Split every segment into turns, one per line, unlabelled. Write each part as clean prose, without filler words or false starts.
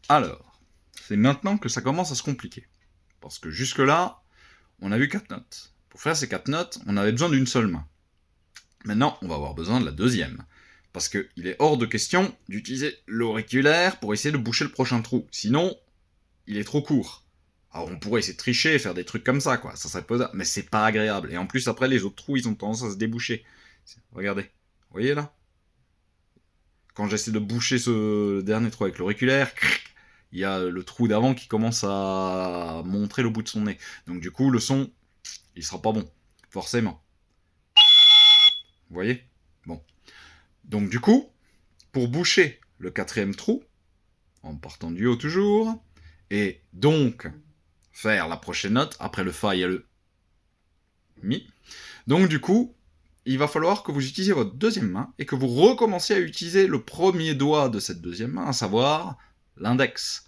Alors, c'est maintenant que ça commence à se compliquer. Parce que jusque-là, on a vu 4 notes. Pour faire ces 4 notes, on avait besoin d'une seule main. Maintenant, on va avoir besoin de la deuxième. Parce qu'il est hors de question d'utiliser l'auriculaire pour essayer de boucher le prochain trou. Sinon, il est trop court. Alors on pourrait essayer de tricher et faire des trucs comme ça, quoi. Ça serait possible, mais c'est pas agréable. Et en plus, après, les autres trous, ils ont tendance à se déboucher. Regardez. Vous voyez là? Quand j'essaie de boucher ce dernier trou avec l'auriculaire, il y a le trou d'avant qui commence à montrer le bout de son nez. Donc du coup, le son, il sera pas bon. Forcément. Vous voyez? Bon. Donc du coup, pour boucher le quatrième trou, en partant du haut toujours, et donc faire la prochaine note, après le Fa, il y a le Mi. Donc du coup, il va falloir que vous utilisiez votre deuxième main et que vous recommenciez à utiliser le premier doigt de cette deuxième main, à savoir l'index.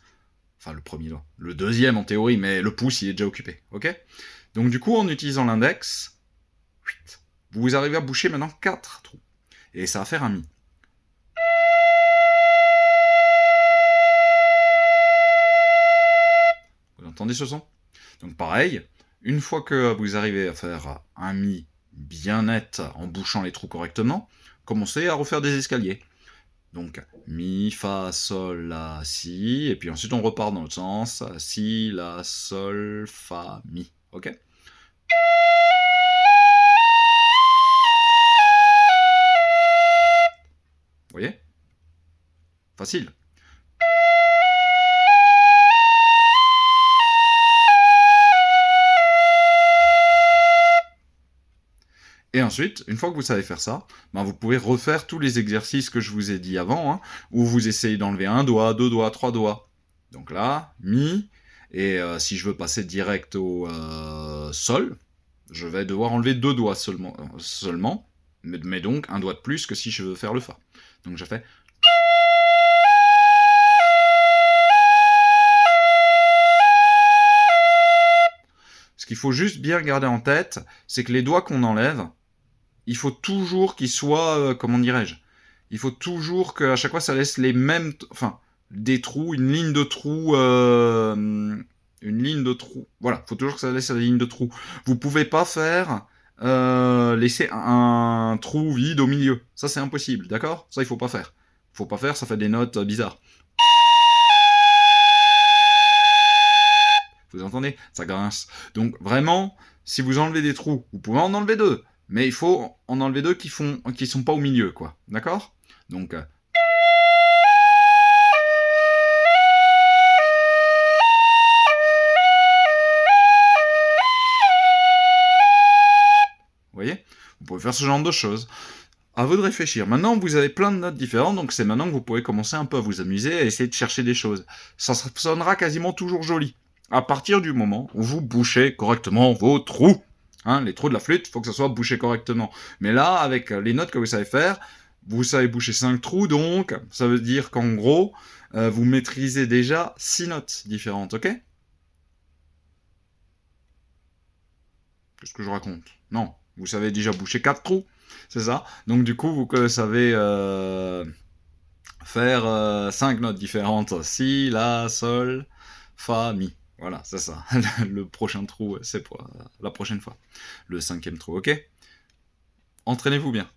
Enfin, le premier doigt. Le deuxième en théorie, mais le pouce, il est déjà occupé. Ok? Donc du coup, en utilisant l'index, vous arrivez à boucher maintenant 4 trous. Et ça va faire un Mi. Vous entendez ce son? Donc pareil, une fois que vous arrivez à faire un Mi bien net en bouchant les trous correctement, commencez à refaire des escaliers. Donc Mi, Fa, Sol, La, Si, et puis ensuite on repart dans l'autre sens, Si, La, Sol, Fa, Mi. Ok? Vous voyez? Facile. Et ensuite, une fois que vous savez faire ça, ben vous pouvez refaire tous les exercices que je vous ai dit avant, hein, où vous essayez d'enlever un doigt, deux doigts, trois doigts. Donc là, Mi, et si je veux passer direct au Sol, je vais devoir enlever deux doigts seulement, mais donc un doigt de plus que si je veux faire le Fa. Donc je fais... Ce qu'il faut juste bien garder en tête, c'est que les doigts qu'on enlève, il faut toujours qu'ils soient, comment dirais-je, il faut toujours qu'à chaque fois ça laisse les mêmes, enfin, des trous, une ligne de trous, voilà, il faut toujours que ça laisse la ligne de trous. Vous pouvez pas faire, laisser un trou vide au milieu, ça c'est impossible, d'accord? Ça il faut pas faire. Faut pas faire, ça fait des notes bizarres. Vous entendez? Ça grince. Donc vraiment, si vous enlevez des trous, vous pouvez en enlever deux. Mais il faut en enlever deux qui sont pas au milieu, quoi. D'accord? Donc, vous voyez? Vous pouvez faire ce genre de choses. À vous de réfléchir. Maintenant, vous avez plein de notes différentes, donc c'est maintenant que vous pouvez commencer un peu à vous amuser, à essayer de chercher des choses. Ça sonnera quasiment toujours joli. À partir du moment où vous bouchez correctement vos trous. Hein, les trous de la flûte, il faut que ça soit bouché correctement. Mais là, avec les notes que vous savez faire, vous savez boucher 5 trous, donc ça veut dire qu'en gros, vous maîtrisez déjà 6 notes différentes, ok? Qu'est-ce que je raconte? Non, vous savez déjà boucher 4 trous, c'est ça? Donc du coup, vous savez faire 5 notes différentes. Si, La, Sol, Fa, Mi. Voilà, c'est ça. Le prochain trou, c'est pour la prochaine fois. Le cinquième trou, ok? Entraînez-vous bien.